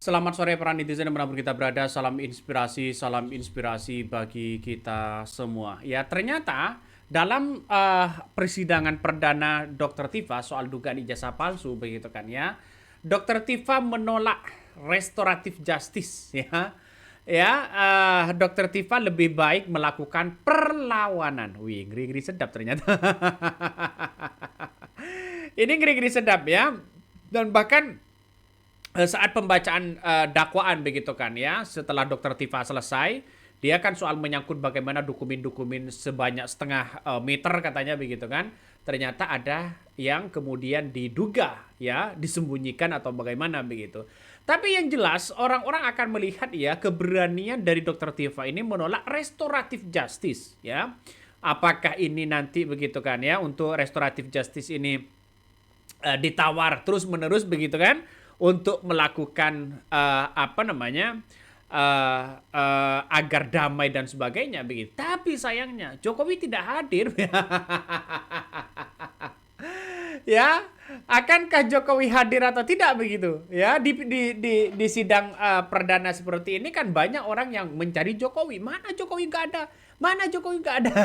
Selamat sore para netizen dimanapun kita berada. Salam inspirasi bagi kita semua. Ya ternyata dalam persidangan perdana Dr. Tifa soal dugaan ijazah palsu begitu kan ya, Dr. Tifa menolak restoratif justice ya. Dr. Tifa lebih baik melakukan perlawanan. Wih, ngeri-ngeri sedap ternyata. Ini ngeri-ngeri sedap ya. Dan bahkan saat pembacaan dakwaan begitu kan ya, setelah Dr. Tifa selesai, dia kan soal menyangkut bagaimana dokumen-dokumen sebanyak setengah meter katanya begitu kan, ternyata ada yang kemudian diduga ya disembunyikan atau bagaimana begitu. Tapi yang jelas orang-orang akan melihat ya keberanian dari Dr. Tifa ini menolak restoratif justice ya. Apakah ini nanti begitu kan ya, untuk restoratif justice ini ditawar terus-menerus begitu kan, untuk melakukan agar damai dan sebagainya begitu. Tapi sayangnya Jokowi tidak hadir. Ya, akankah Jokowi hadir atau tidak begitu? Ya, di sidang perdana seperti ini kan banyak orang yang mencari Jokowi. Mana Jokowi nggak ada? Mana Jokowi nggak ada?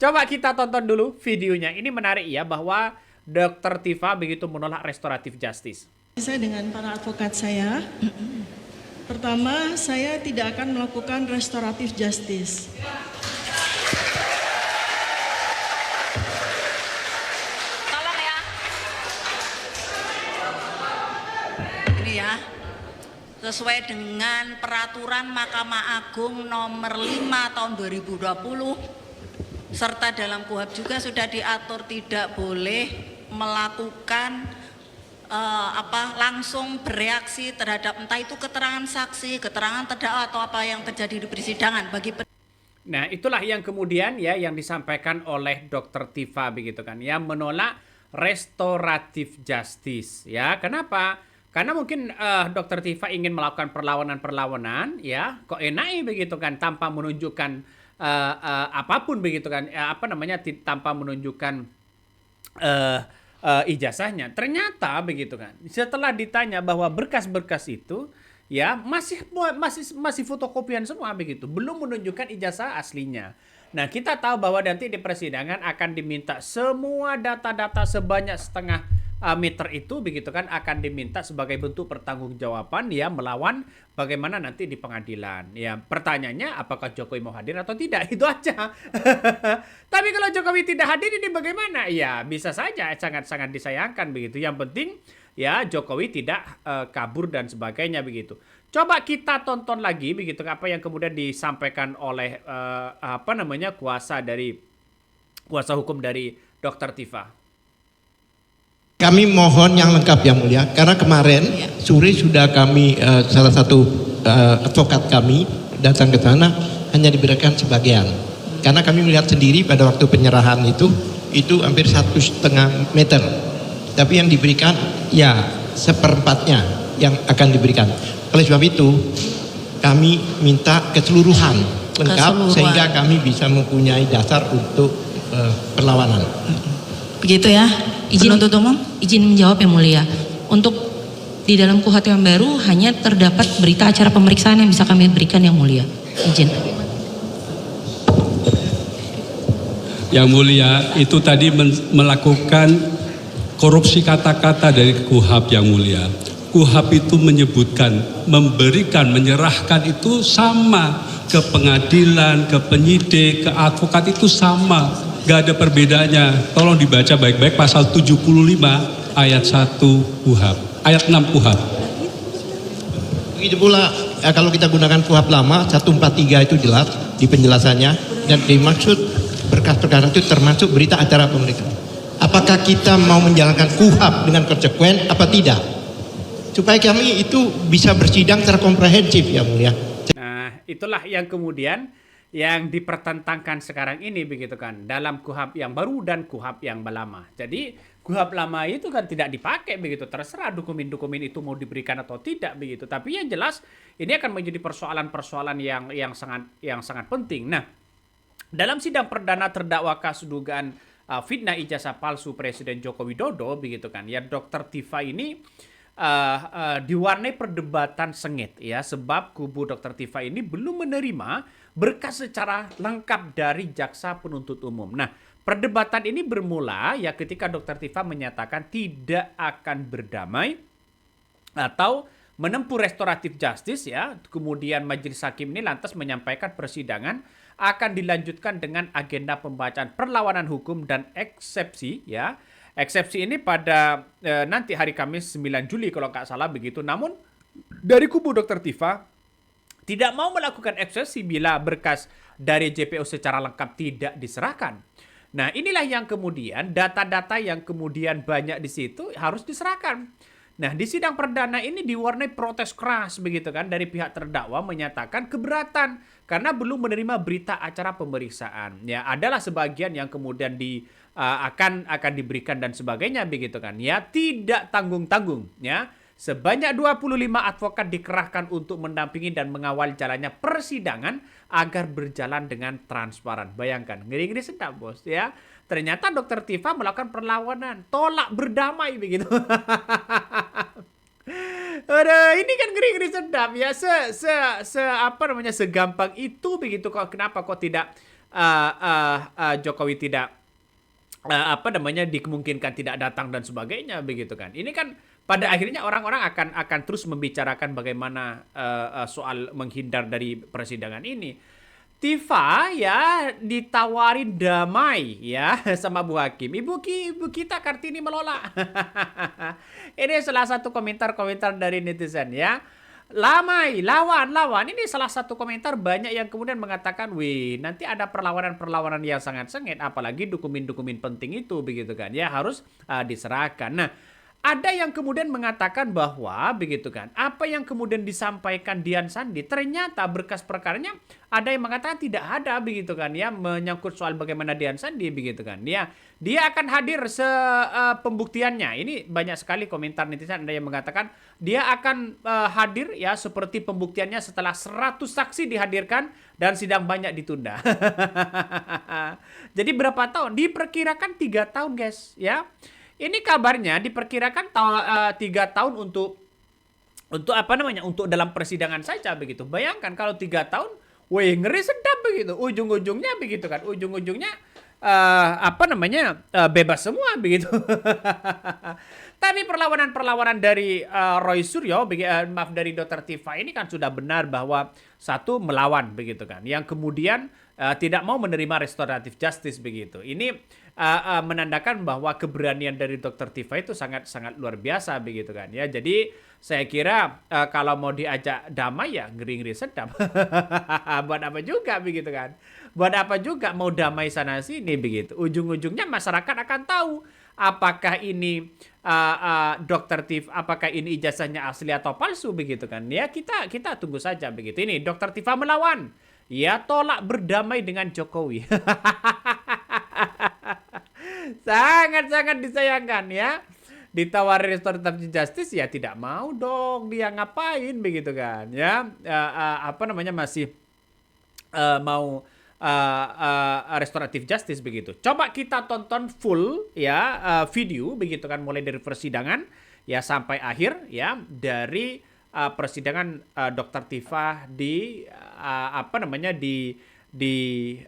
Coba kita tonton dulu videonya. Ini menarik ya, bahwa Dr. Tifa begitu menolak restoratif justice. Saya dengan para advokat saya, pertama saya tidak akan melakukan restoratif justice. Tolong ya. Ini ya, sesuai dengan peraturan Mahkamah Agung nomor 5 tahun 2020, serta dalam KUHAP juga sudah diatur tidak boleh melakukan langsung bereaksi terhadap entah itu keterangan saksi, keterangan terdakwa atau apa yang terjadi di persidangan. Nah, itulah yang kemudian ya yang disampaikan oleh Dr. Tifa begitu kan ya, menolak restoratif justice ya. Kenapa? Karena mungkin Dr. Tifa ingin melakukan perlawanan ya, kok enak begitu kan, tanpa menunjukkan apapun begitu kan, tanpa menunjukkan ijazahnya. Ternyata begitu kan, setelah ditanya bahwa berkas-berkas itu ya masih fotokopian semua begitu, belum menunjukkan ijazah aslinya. Nah, kita tahu bahwa nanti di persidangan akan diminta semua data-data sebanyak setengah meter itu begitu kan, akan diminta sebagai bentuk pertanggungjawaban ya, melawan bagaimana nanti di pengadilan. Ya, pertanyaannya apakah Jokowi mau hadir atau tidak, itu aja. Tapi kalau Jokowi tidak hadir ini bagaimana? Ya, bisa saja sangat-sangat disayangkan begitu. Yang penting ya Jokowi tidak kabur dan sebagainya begitu. Coba kita tonton lagi begitu apa yang kemudian disampaikan oleh kuasa hukum dari Dr. Tifa. Kami mohon yang lengkap yang mulia, karena kemarin sore sudah kami salah satu advokat kami datang ke sana, hanya diberikan sebagian. Karena kami melihat sendiri pada waktu penyerahan itu hampir 1,5 meter. Tapi yang diberikan ya seperempatnya yang akan diberikan. Oleh sebab itu kami minta keseluruhan lengkap sehingga kami bisa mempunyai dasar untuk perlawanan. Begitu ya. Penuntut umum izin menjawab yang mulia. Untuk di dalam KUHP yang baru hanya terdapat berita acara pemeriksaan yang bisa kami berikan yang mulia. Izin. Yang mulia, itu tadi melakukan korupsi kata-kata dari KUHP yang mulia. KUHP itu menyebutkan, memberikan, menyerahkan itu sama ke pengadilan, ke penyidik, ke advokat itu sama. Gak ada perbedaannya. Tolong dibaca baik-baik pasal 75 ayat 1 KUHP, ayat 6 KUHP. Begitu pula kalau kita gunakan KUHP lama 143 itu jelas di penjelasannya, dan dimaksud berkas perkara itu termasuk berita acara pemeriksaan. Apakah kita mau menjalankan KUHP dengan konsekuen apa tidak? Supaya kami itu bisa bersidang secara komprehensif ya mulia. Nah, itulah yang kemudian yang dipertentangkan sekarang ini begitu kan, dalam KUHP yang baru dan KUHP yang lama. Jadi KUHP lama itu kan tidak dipakai begitu, terserah dokumen-dokumen itu mau diberikan atau tidak begitu. Tapi yang jelas ini akan menjadi persoalan-persoalan yang sangat penting. Nah, dalam sidang perdana terdakwa kasus dugaan fitnah ijazah palsu Presiden Joko Widodo begitu kan ya, Dr. Tifa ini diwarnai perdebatan sengit ya, sebab kubu Dr. Tifa ini belum menerima berkas secara lengkap dari jaksa penuntut umum. Nah, perdebatan ini bermula ya ketika Dr. Tifa menyatakan tidak akan berdamai atau menempuh restoratif justice ya. Kemudian majelis hakim ini lantas menyampaikan persidangan akan dilanjutkan dengan agenda pembacaan perlawanan hukum dan eksepsi ya. Eksepsi ini pada nanti hari Kamis 9 Juli kalau nggak salah begitu. Namun dari kubu Dr. Tifa tidak mau melakukan eksepsi bila berkas dari JPO secara lengkap tidak diserahkan. Nah, inilah yang kemudian data-data yang kemudian banyak di situ harus diserahkan. Nah, di sidang perdana ini diwarnai protes keras begitu kan dari pihak terdakwa menyatakan keberatan karena belum menerima berita acara pemeriksaan. Ya, adalah sebagian yang kemudian akan diberikan dan sebagainya begitu kan. Ya, tidak tanggung-tanggung ya. Sebanyak 25 advokat dikerahkan untuk mendampingi dan mengawal jalannya persidangan agar berjalan dengan transparan. Bayangkan, ngeri-ngeri sedap bos ya. Ternyata Dr. Tifa melakukan perlawanan, tolak berdamai begitu. Aduh, ini kan ngeri-ngeri sedap ya. Segampang itu begitu kok. Kenapa kok tidak Jokowi tidak dikemungkinkan tidak datang dan sebagainya begitu kan. Ini kan pada akhirnya orang-orang akan terus membicarakan bagaimana soal menghindar dari persidangan ini. Tifa ya ditawarin damai ya sama Bu Hakim. Ibu kita Kartini melolak. Ini salah satu komentar-komentar dari netizen ya. Lawan. Ini salah satu komentar banyak yang kemudian mengatakan, wih nanti ada perlawanan-perlawanan yang sangat sengit. Apalagi dokumen-dokumen penting itu begitu kan. Ya harus diserahkan. Nah, ada yang kemudian mengatakan bahwa begitu kan, apa yang kemudian disampaikan Dian Sandi ternyata berkas perkaranya ada yang mengatakan tidak ada begitu kan ya, menyangkut soal bagaimana Dian Sandi begitu kan ya. Dia akan hadir pembuktiannya. Ini banyak sekali komentar netizen, ada yang mengatakan dia akan hadir ya seperti pembuktiannya setelah 100 saksi dihadirkan dan sidang banyak ditunda. Jadi berapa tahun? Diperkirakan 3 tahun guys ya. Ini kabarnya diperkirakan 3 tahun untuk dalam persidangan saja begitu. Bayangkan kalau 3 tahun, wih ngeri sedap begitu. Ujung-ujungnya begitu kan. Ujung-ujungnya bebas semua begitu. Tapi perlawanan dari Roy Suryo, dari Dr. Tifa ini kan sudah benar bahwa satu melawan begitu kan. Yang kemudian tidak mau menerima restoratif justice begitu. Ini menandakan bahwa keberanian dari Dr. Tifa itu sangat luar biasa begitu kan ya. Jadi saya kira kalau mau diajak damai ya ngeri-ngeri sedap. Buat apa juga begitu kan. Buat apa juga mau damai sana sini begitu. Ujung-ujungnya masyarakat akan tahu apakah ini Dr. Tifa, apakah ini ijazahnya asli atau palsu begitu kan. Ya kita tunggu saja begitu. Ini Dr. Tifa melawan. Ya tolak berdamai dengan Jokowi. Sangat-sangat disayangkan ya. Ditawari restoratif justice ya tidak mau dong, dia ngapain begitu kan ya. Masih mau restoratif justice begitu. Coba kita tonton full ya video begitu kan, mulai dari persidangan ya sampai akhir ya, dari persidangan Dr. Tifa di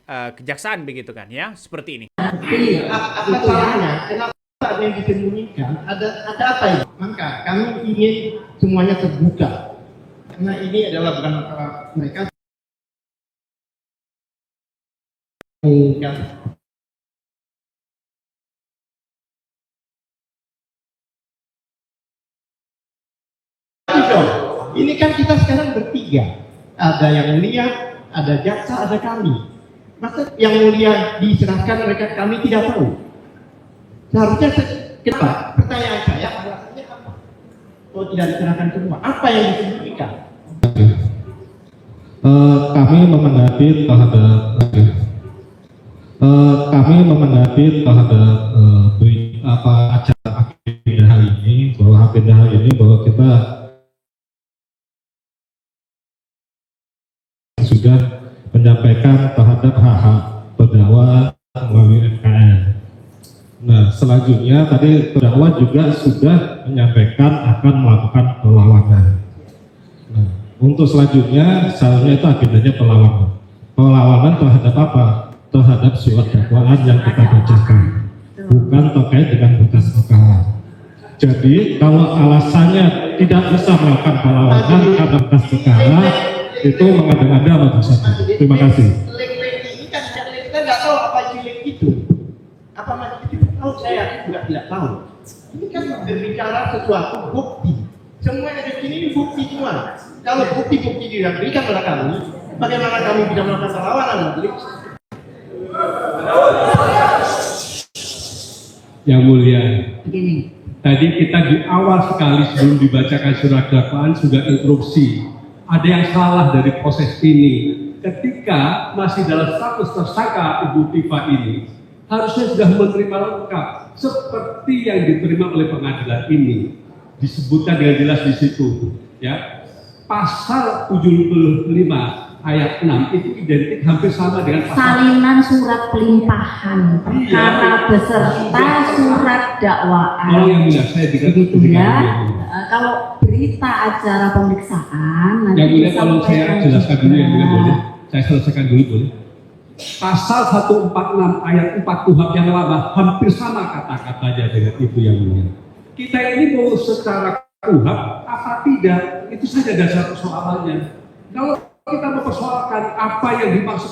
kejaksaan begitu kan ya, seperti ini. Apa salahnya? Kenapa ada yang disembunyikan? Ada apa ini? Maka kami ingin semuanya terbuka. Karena ini adalah bukan masalah mereka. Ini kan kita sekarang bertiga. Ada yang mulia, ada jaksa, ada kami. Masa yang mulia diserahkan mereka, kami tidak tahu. Seharusnya kenapa? Pertanyaan saya alasannya apa? Oh tidak diserahkan semua. Apa yang disembunyikan? Kami menanggapi terhadap acara agenda hari ini, bahwa kita sudah menyampaikan terhadap hak-hak terdakwa melalui MKN. Nah, selanjutnya tadi terdakwa juga sudah menyampaikan akan melakukan perlawanan. Nah, untuk selanjutnya seharusnya itu agendanya perlawanan. Perlawanan terhadap apa? Terhadap surat dakwaan yang kita bacakan, bukan terkait dengan berkas perkara. Jadi kalau alasannya tidak bisa melakukan perlawanan karena berkas perkara, itu mengada-ngada majelis hakim. Terima kasih. Link-link ini kan kita nggak tahu apa isi link itu. Apa maksud itu? Tahu saya juga tidak tahu. Ini kan berbicara sesuatu bukti. Semua yang di sini ini bukti semua. Kalau bukti-bukti tidak diberikan pada kami, bagaimana kami bisa melakukan perlawanan majelis? Yang mulia, Begini, tadi kita di awal sekali sebelum dibacakan surat dakwaan sudah interupsi. Ada yang salah dari proses ini. Ketika masih dalam status tersangka Ibu Tifa ini, harusnya sudah menerima lengkap seperti yang diterima oleh pengadilan ini. Disebutkan dengan jelas di situ, ya. Pasal 75 ayat 6 itu identik hampir sama dengan pasal salinan surat pelimpahan perkara beserta surat dakwaan. Oh yang mulia, saya Begitu ya. Kalau berita acara pemeriksaan yang mulia, kalau saya disampaikan jelaskan dulu yang mulia, juga. boleh? Saya selesaikan dulu, boleh? Pasal 146 ayat 4 KUHP yang lama hampir sama kata-katanya dengan itu yang mulia. Kita ini mau secara KUHP apa tidak, itu saja dasar persoalannya. Kalau kita mempersoalkan apa yang dimaksud,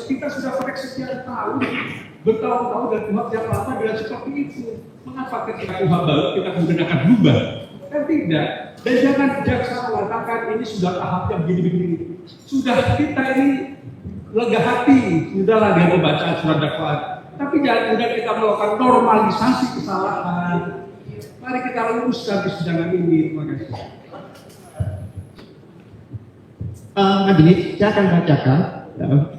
kita sudah pakai sekian tahun, bertahun-tahun dan KUHP yang lama dengan seperti itu. Mengapa ketika KUHP baru kita kemudian akan berubah? Kan tidak. Dan jangan jaksa mengatakan ini sudah tahapnya begini-begini. Sudah kita ini lega hati, sudahlah dengan pembacaan surat dakwaan. Tapi jangan kemudian kita melakukan normalisasi kesalahan. Mari kita luruskan persidangan ini. Terima kasih. Majelis, saya akan bacakan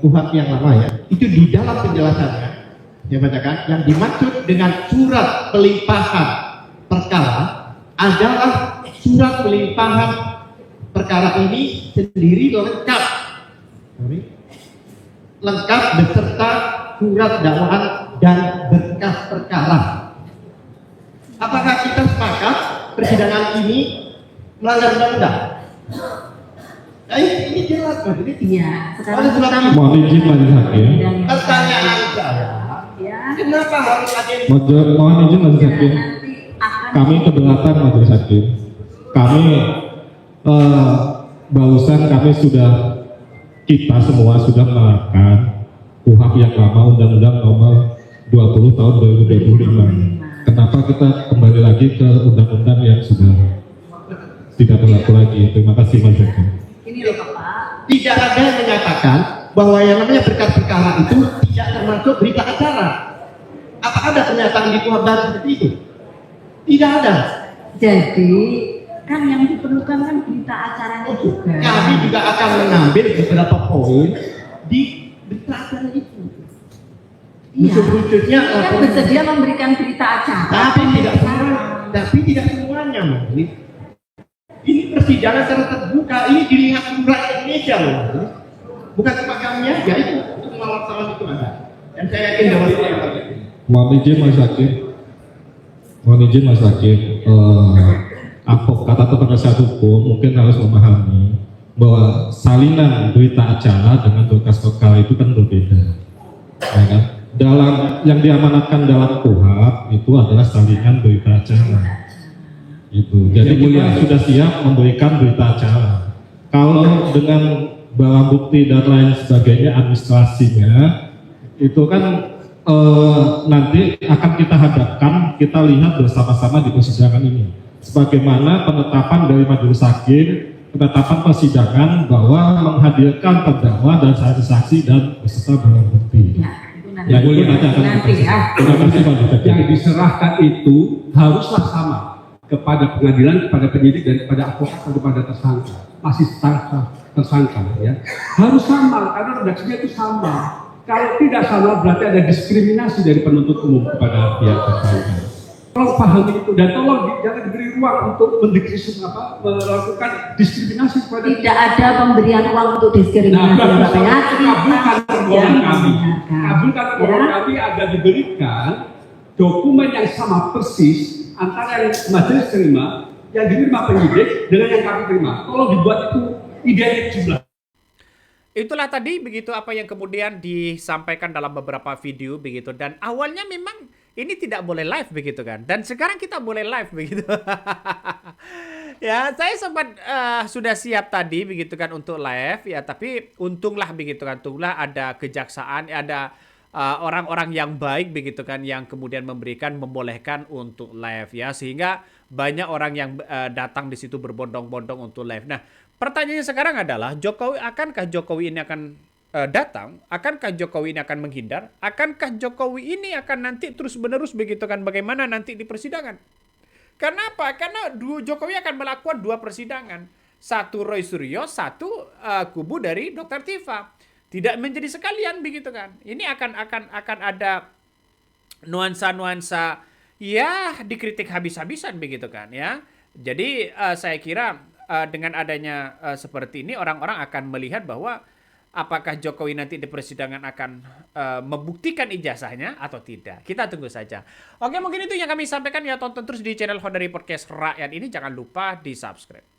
KUHP yang lama ya. Itu di dalam penjelasannya, saya bacakan, yang dimaksud dengan surat pelimpahan perkara adalah surat pelimpahan perkara ini sendiri lengkap. Lengkap beserta surat dakwaan dan berkas perkara. Apakah kita sepakat persidangan ini melanggar undang-undang? Nah, ini jelas maksudnya. Iya, sekarang Oleh sebab kita itu, Mohon izin majelis hakim. pertanyaan saya, ya. kenapa harus ada yang Mohon izin majelis hakim. Nanti akan Kami keberatan majelis hakim. Kami barusan kami sudah, kita semua sudah menerapkan KUHP yang lama, Undang-Undang Nomor 20 Tahun 2025. Kenapa kita kembali lagi ke undang-undang yang sudah tidak berlaku lagi? Terima kasih Mas Hakim. ini loh Pak. tidak ada yang menyatakan bahwa yang namanya berkas perkara itu tidak termasuk berita acara. Apa ada pernyataan di KUHP seperti itu? Tidak ada. Jadi kan yang diperlukan kan berita acaranya juga. Kami juga akan mengambil beberapa poin di berita acara itu. Iya. Khususnya Kan bersedia memberikan berita acara. tapi tidak semuanya, Majelis. Ini persidangan secara terbuka, ini dilihat rakyat Indonesia loh, Majelis. Bukan cuma kami aja, itu semua wartawan itu ada. Dan saya yakin bahwa itu yang ada. Mohon izin Mas Hakim. Mohon izin Mas Hakim. Advokat atau penasihat hukum mungkin harus memahami bahwa salinan berita acara dengan berkas perkara itu kan berbeda. Ya kan? Dalam yang diamanatkan dalam KUHP itu adalah salinan berita acara. Itu. Jadi kita sudah siap memberikan berita acara. Kalau dengan barang bukti dan lain sebagainya administrasinya itu kan nanti akan kita hadapkan, kita lihat bersama-sama di persidangan ini. Sebagaimana penetapan dari majelis hakim, penetapan persidangan bahwa menghadirkan terdakwa dan saksi-saksi dan beserta barang bukti. Ya, itu nanti. Yang nanti akan Nanti ya. Terima kasih Pak Hakim. Yang diserahkan itu haruslah sama kepada pengadilan, kepada penyidik dan kepada advokat atau kepada tersangka. Masih tersangka ya. Harus sama karena redaksinya itu sama. Kalau tidak sama berarti ada diskriminasi dari penuntut umum kepada pihak tersangka. Tolong pahami itu dan tolong jangan diberi ruang untuk melakukan diskriminasi kepada. Tidak ada pemberian uang untuk diskriminasi. Bapak ya. Kabulkan permohonan kami. Ya. Kabulkan permohonan kami agar diberikan dokumen yang sama persis antara yang majelis terima, yang diterima penyidik dengan yang kami terima. Tolong dibuat itu identik jumlah. Itulah tadi begitu apa yang kemudian disampaikan dalam beberapa video begitu, dan awalnya memang ini tidak boleh live begitu kan, dan sekarang kita boleh live begitu. Ya, saya sempat sudah siap tadi begitu kan untuk live ya, tapi untunglah begitu kan, untunglah ada kejaksaan, ada orang-orang yang baik begitu kan yang kemudian membolehkan untuk live ya, sehingga banyak orang yang datang di situ berbondong-bondong untuk live. Nah, pertanyaannya sekarang adalah akankah Jokowi ini akan datang? Akankah Jokowi ini akan menghindar? Akankah Jokowi ini akan nanti terus-menerus begitu kan, bagaimana nanti di persidangan? Karena apa? Karena Jokowi akan melakukan 2 persidangan. Satu Roy Suryo, satu kubu dari Dr. Tifa. Tidak menjadi sekalian begitu kan. Ini akan ada nuansa-nuansa ya dikritik habis-habisan begitu kan ya. Jadi saya kira dengan adanya seperti ini, orang-orang akan melihat bahwa apakah Jokowi nanti di persidangan akan membuktikan ijazahnya atau tidak. Kita tunggu saja. Oke, mungkin itu yang kami sampaikan ya. Tonton terus di channel Honda Podcast Rakyat ini. Jangan lupa di subscribe.